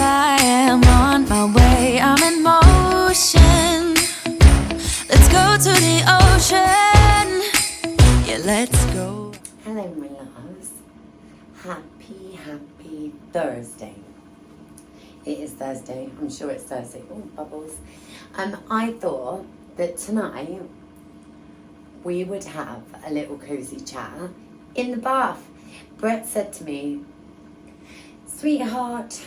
I am on my way, I'm in motion. Let's go to the ocean. Yeah, let's go. Hello, my loves. Happy Thursday. It is Thursday. I'm sure it's Thursday. Oh, bubbles. I thought that tonight we would have a little cozy chat in the bath. Brett said to me, sweetheart,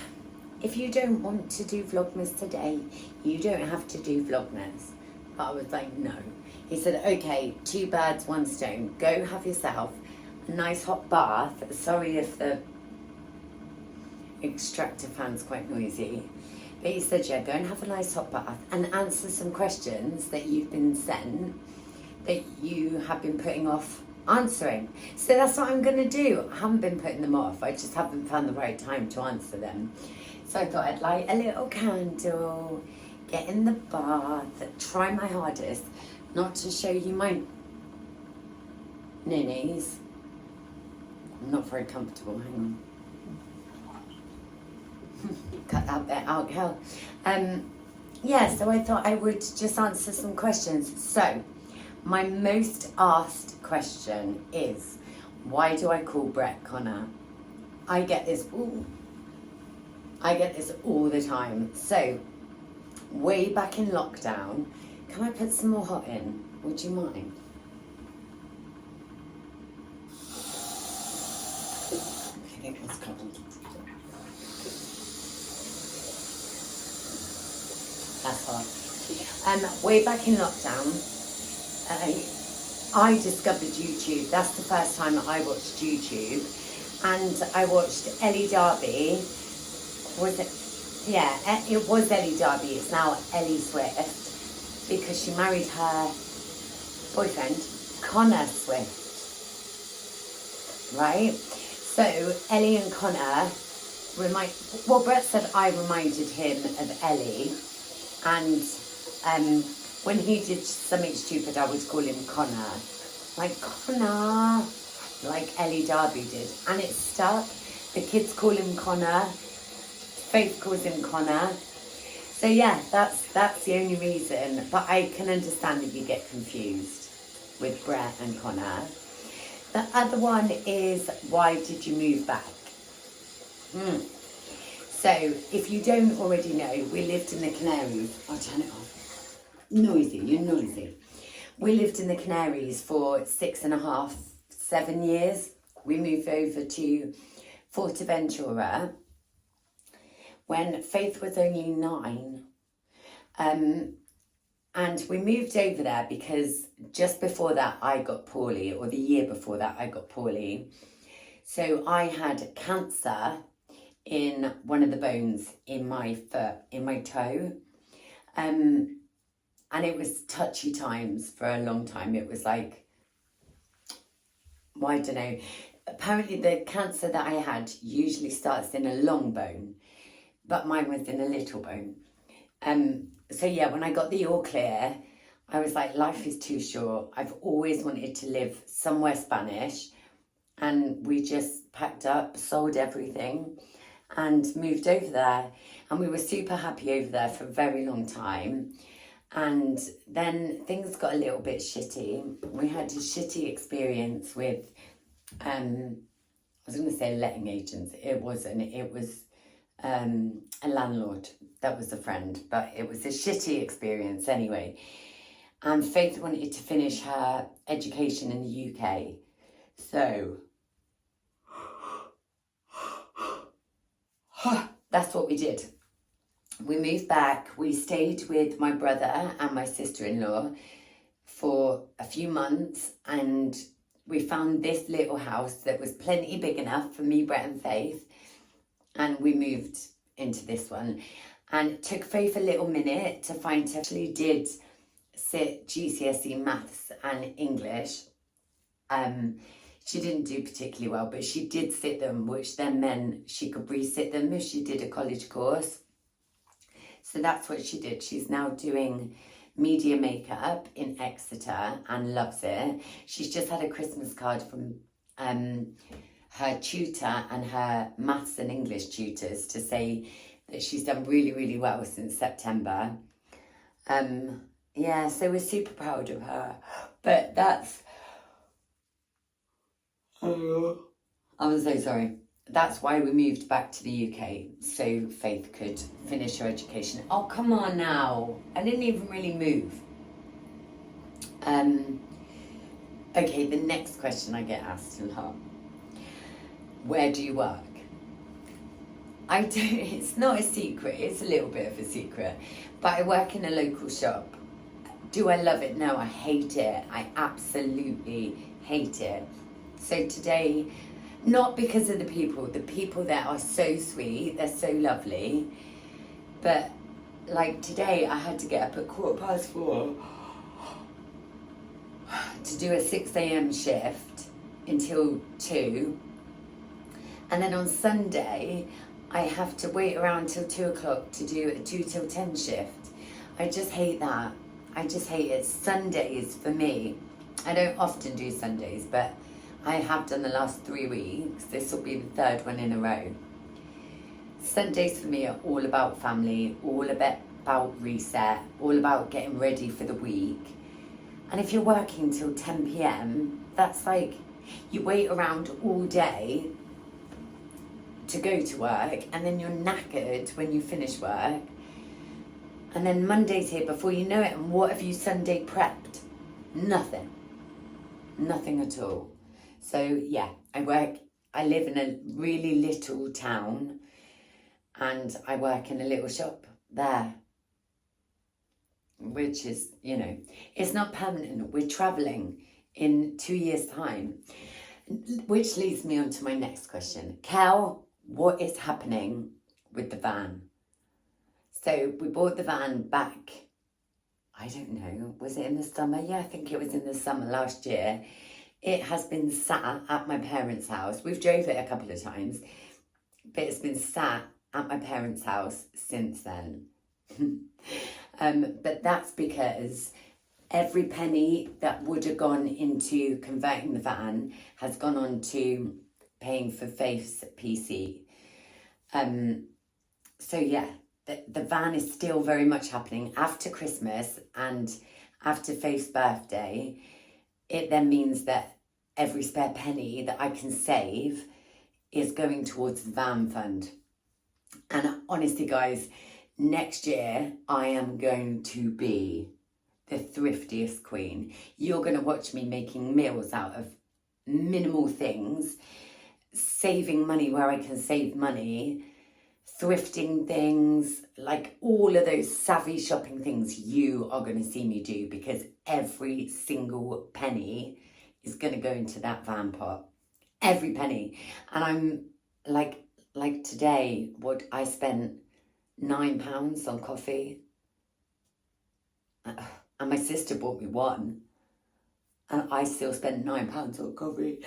if you don't want to do Vlogmas today, you don't have to do Vlogmas. But I was like, no. He said, okay, 2 birds, 1 stone. Go have yourself a nice hot bath. Sorry if the extractor fan's quite noisy. But he said, yeah, go and have a nice hot bath and answer some questions that you've been sent that you have been putting off answering. So that's what I'm going to do. I haven't been putting them off. I just haven't found the right time to answer them. So I thought I'd light a little candle, get in the bath, try my hardest not to show you my ninnies. I'm not very comfortable. Hang on. Cut that bit out, girl. Yeah, so I thought I would just answer some questions. So, my most asked question is, why do I call Brett Connor? I get this all the time. So, way back in lockdown, can I put some more hot in? Would you mind? I think that's cold. That's hot. Way back in lockdown, I discovered YouTube. That's the first time I watched YouTube. And I watched Ellie Darby. Was it? Yeah, it was Ellie Darby. It's now Ellie Swift. Because she married her boyfriend, Connor Swift. Right? So, Ellie and Connor Brett said I reminded him of Ellie. And when he did something stupid, I would call him Connor. Like, Connor. Like Ellie Darby did. And it stuck. The kids call him Connor. Faith calls him Connor. So yeah, that's the only reason. But I can understand if you get confused with Brett and Connor. The other one is, why did you move back? So, if you don't already know, we lived in the Canaries. I'll turn it off. Noisy, you're noisy. We lived in the Canaries for 6.5, 7 years. We moved over to Fuerteventura when Faith was only 9. And we moved over there because just before that I got poorly, or the year before that I got poorly. So I had cancer in one of the bones in my foot, in my toe. And it was touchy times for a long time. It was like, well, I don't know. Apparently the cancer that I had usually starts in a long bone, but mine was in a little bone. So yeah, when I got the all clear, I was like, life is too short. I've always wanted to live somewhere Spanish. And we just packed up, sold everything, and moved over there. And we were super happy over there for a very long time. And then things got a little bit shitty. We had a shitty experience with, I was going to say letting agents. It wasn't. It was a landlord that was a friend. But it was a shitty experience anyway. And Faith wanted to finish her education in the UK. So that's what we did. We moved back. We stayed with my brother and my sister-in-law for a few months, and we found this little house that was plenty big enough for me, Brett and Faith, and we moved into this one. And it took Faith a little minute to find her. She did sit GCSE maths and English. She didn't do particularly well, but she did sit them, which then meant she could resit them if she did a college course. So that's what she did. She's now doing media makeup in Exeter and loves it. She's just had a Christmas card from her tutor and her maths and English tutors to say that she's done really, really well since September. Yeah, so we're super proud of her. But that's... I'm so sorry. That's why we moved back to the UK, so Faith could finish her education. Oh, come on now. I didn't even really move. Okay, the next question I get asked a lot. Where do you work? I do. It's not a secret. It's a little bit of a secret. But I work in a local shop. Do I love it? No, I hate it. I absolutely hate it. So today, not because of the people there are so sweet, they're so lovely. But like today, I had to get up at 4:15 to do a 6 a.m. shift until 2. And then on Sunday, I have to wait around till 2 o'clock to do a 2 till 10 shift. I just hate that. I just hate it. Sundays for me, I don't often do Sundays, but I have done the last 3 weeks. This will be the 3rd one in a row. Sundays for me are all about family, all about reset, all about getting ready for the week. And if you're working till 10 p.m, that's like, you wait around all day to go to work, and then you're knackered when you finish work. And then Monday's here before you know it, and what have you Sunday prepped? Nothing. Nothing at all. So yeah, I live in a really little town, and I work in a little shop there. Which is, you know, it's not permanent. We're travelling in 2 years' time. Which leads me on to my next question. Cal, what is happening with the van? So we bought the van back, I don't know, was it in the summer? Yeah, I think it was in the summer last year. It has been sat at my parents' house. We've drove it a couple of times, but it's been sat at my parents' house since then. But that's because every penny that would have gone into converting the van has gone on to paying for Faith's PC. So yeah, the van is still very much happening after Christmas and after Faith's birthday. It then means that every spare penny that I can save is going towards the van fund. And honestly, guys, next year I am going to be the thriftiest queen. You're going to watch me making meals out of minimal things, saving money where I can save money, thrifting things, like all of those savvy shopping things you are going to see me do, because every single penny is going to go into that van pot. Every penny. And I'm like today, what I spent £9 on coffee. And my sister bought me one. And I still spent £9 on coffee.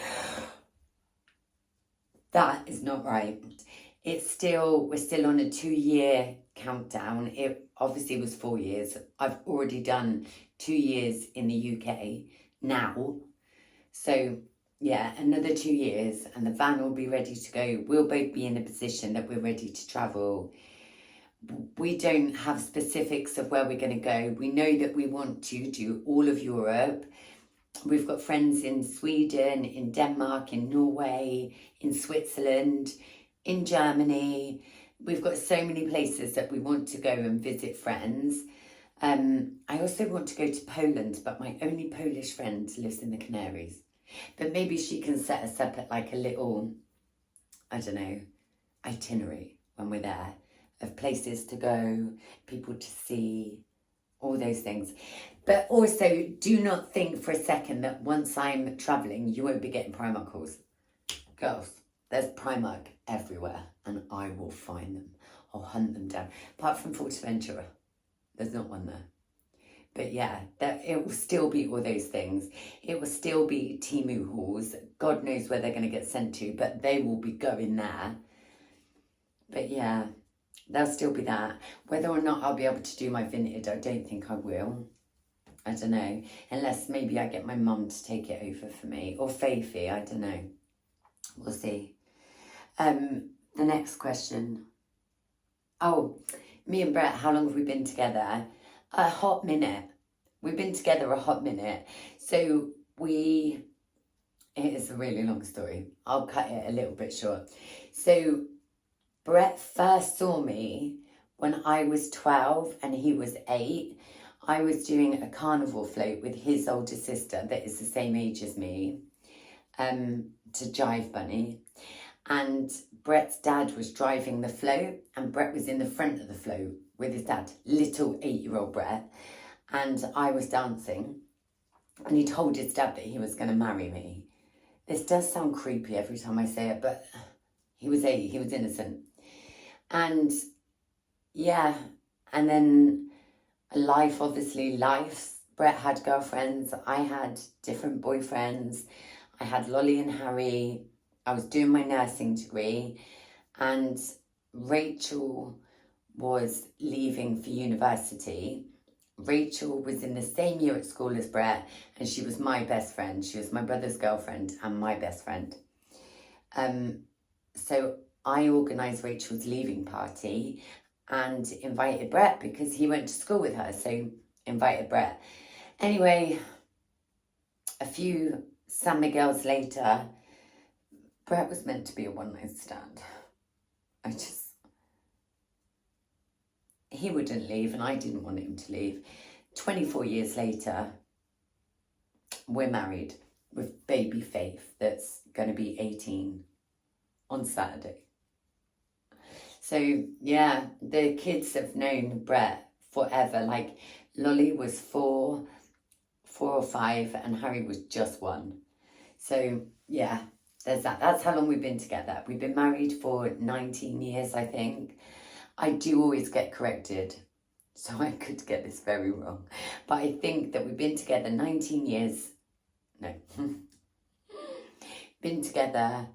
That is not right. We're still on a 2-year countdown. It obviously was 4 years. I've already done 2 years in the UK now. So yeah, another 2 years and the van will be ready to go. We'll both be in a position that we're ready to travel. We don't have specifics of where we're going to go. We know that we want to do all of Europe. We've got friends in Sweden, in Denmark, in Norway, in Switzerland, in Germany. We've got so many places that we want to go and visit friends. I also want to go to Poland, but my only Polish friend lives in the Canaries. But maybe she can set us up at like a little, I don't know, itinerary when we're there, of places to go, people to see, all those things. But also, do not think for a second that once I'm travelling, you won't be getting Primark calls. Girls, there's Primark everywhere, and I will find them. I'll hunt them down. Apart from Forteventura, there's not one there. But yeah, it will still be all those things. It will still be Temu hauls. God knows where they're going to get sent to, but they will be going there. But yeah, there'll still be that. Whether or not I'll be able to do my Vinted, I don't think I will. I don't know. Unless maybe I get my mum to take it over for me. Or Faithy, I don't know. We'll see. The next question. Oh, me and Brett, how long have we been together? A hot minute. We've been together a hot minute. So it is a really long story. I'll cut it a little bit short. So Brett first saw me when I was 12 and he was 8. I was doing a carnival float with his older sister that is the same age as me, to Jive Bunny. And Brett's dad was driving the float and Brett was in the front of the float with his dad, little 8-year-old Brett. And I was dancing and he told his dad that he was going to marry me. This does sound creepy every time I say it, but he was 8, he was innocent. And yeah, and then life. Brett had girlfriends, I had different boyfriends, I had Lolly and Harry, I was doing my nursing degree, and Rachel was leaving for university. Rachel was in the same year at school as Brett, and she was my best friend. She was my brother's girlfriend and my best friend. So I organised Rachel's leaving party and invited Brett because he went to school with her, so invited Brett. Anyway, a few San Miguel's later, Brett was meant to be a one-night stand. He wouldn't leave and I didn't want him to leave. 24 years later, we're married with baby Faith that's going to be 18 on Saturday. So yeah, the kids have known Brett forever. Like Lolly was 4 or 5 and Harry was just 1. So yeah, there's that. That's how long we've been together. We've been married for 19 years, I think. I do always get corrected, so I could get this very wrong. But I think that we've been together 19 years. No. Been together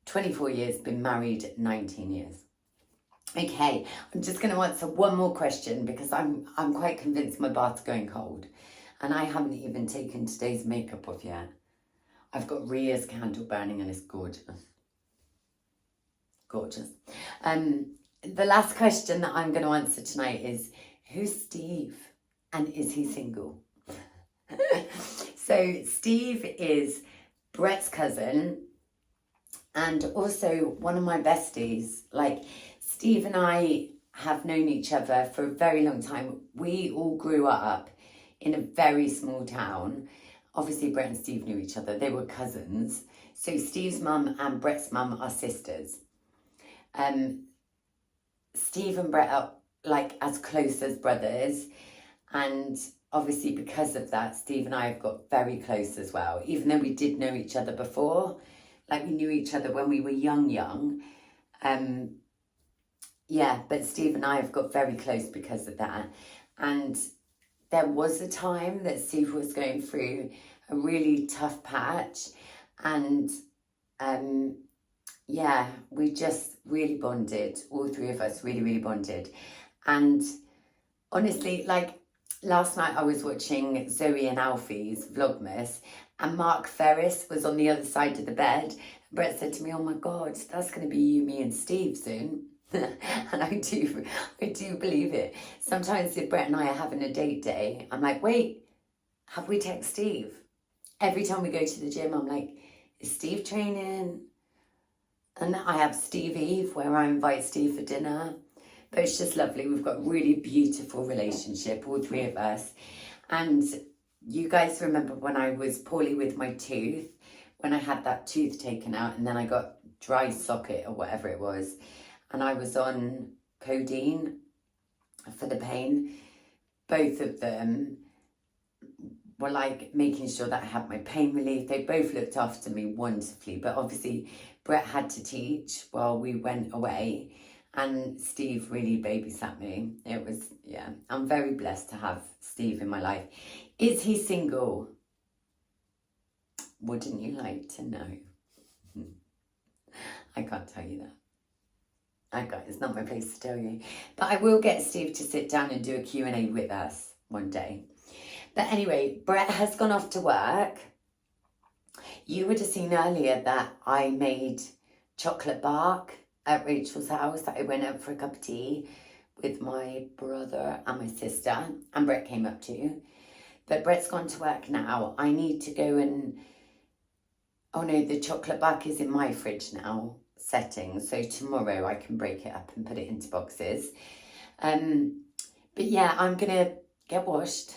24 years, been married 19 years. Okay, I'm just going to answer one more question because I'm quite convinced my bath's going cold. And I haven't even taken today's makeup off yet. I've got Ria's candle burning and it's gorgeous. Gorgeous. The last question that I'm going to answer tonight is, who's Steve and is he single? So Steve is Brett's cousin and also one of my besties. Like, Steve and I have known each other for a very long time. We all grew up in a very small town. Obviously, Brett and Steve knew each other. They were cousins. So Steve's mum and Brett's mum are sisters. Steve and Brett are like as close as brothers. And obviously because of that, Steve and I have got very close as well. Even though we did know each other before. Like we knew each other when we were young. Yeah, but Steve and I have got very close because of that. And there was a time that Steve was going through a really tough patch. And yeah, we just really bonded. All three of us really, really bonded. And honestly, like last night I was watching Zoe and Alfie's Vlogmas and Mark Ferris was on the other side of the bed. Brett said to me, oh my God, that's going to be you, me and Steve soon. And I do believe it. Sometimes if Brett and I are having a date day, I'm like, wait, have we texted Steve? Every time we go to the gym, I'm like, is Steve training? And I have Steve Eve where I invite Steve for dinner. But it's just lovely. We've got a really beautiful relationship, all three of us. And you guys remember when I was poorly with my tooth, when I had that tooth taken out and then I got dry socket or whatever it was. And I was on codeine for the pain. Both of them were like making sure that I had my pain relief. They both looked after me wonderfully. But obviously Brett had to teach while we went away. And Steve really babysat me. It was, yeah, I'm very blessed to have Steve in my life. Is he single? Wouldn't you like to know? I can't tell you that. It's not my place to tell you. But I will get Steve to sit down and do a Q&A with us one day. But anyway, Brett has gone off to work. You would have seen earlier that I made chocolate bark at Rachel's house. I went out for a cup of tea with my brother and my sister, and Brett came up too. But Brett's gone to work now. I need to go and... Oh no, the chocolate back is in my fridge now, setting. So tomorrow I can break it up and put it into boxes. But yeah, I'm going to get washed,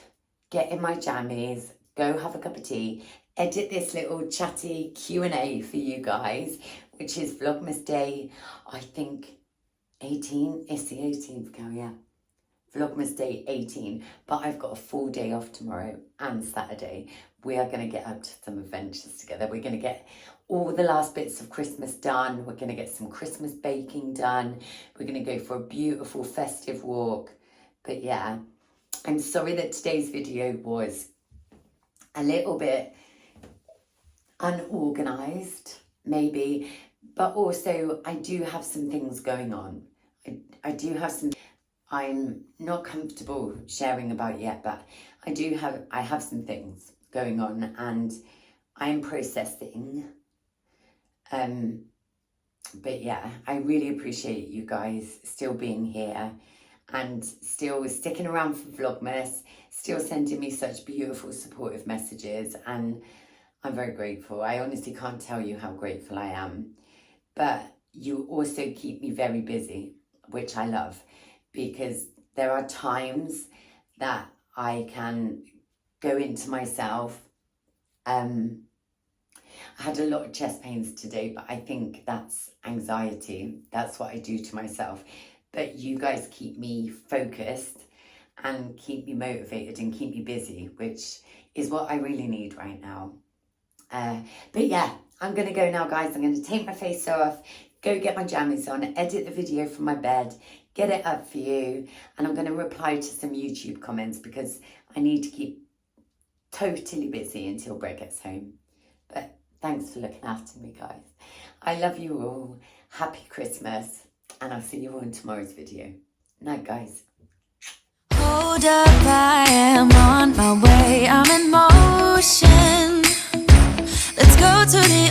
get in my jammies, go have a cup of tea, edit this little chatty Q&A for you guys, which is Vlogmas Day, I think, 18. It's the 18th, girl, yeah. Vlogmas Day 18, but I've got a full day off tomorrow and Saturday. We are going to get up to some adventures together. We're going to get all the last bits of Christmas done. We're going to get some Christmas baking done. We're going to go for a beautiful festive walk. But yeah, I'm sorry that today's video was a little bit unorganised, maybe, but also I do have some things going on. I do have some... I'm not comfortable sharing about yet, but I have some things going on and I'm processing. But yeah, I really appreciate you guys still being here and still sticking around for Vlogmas, still sending me such beautiful supportive messages, and I'm very grateful. I honestly can't tell you how grateful I am. But you also keep me very busy, which I love, because there are times that I can go into myself. I had a lot of chest pains today, but I think that's anxiety. That's what I do to myself. But you guys keep me focused and keep me motivated and keep me busy, which is what I really need right now. But yeah, I'm going to go now, guys. I'm going to take my face off, go get my jammies on, edit the video from my bed, get it up for you, and I'm going to reply to some YouTube comments because I need to keep totally busy until Brett gets home. But thanks for looking after me, guys. I love you all. Happy Christmas, and I'll see you all in tomorrow's video. Night, guys. Hold up, I am on my way. I'm in motion. Let's go to the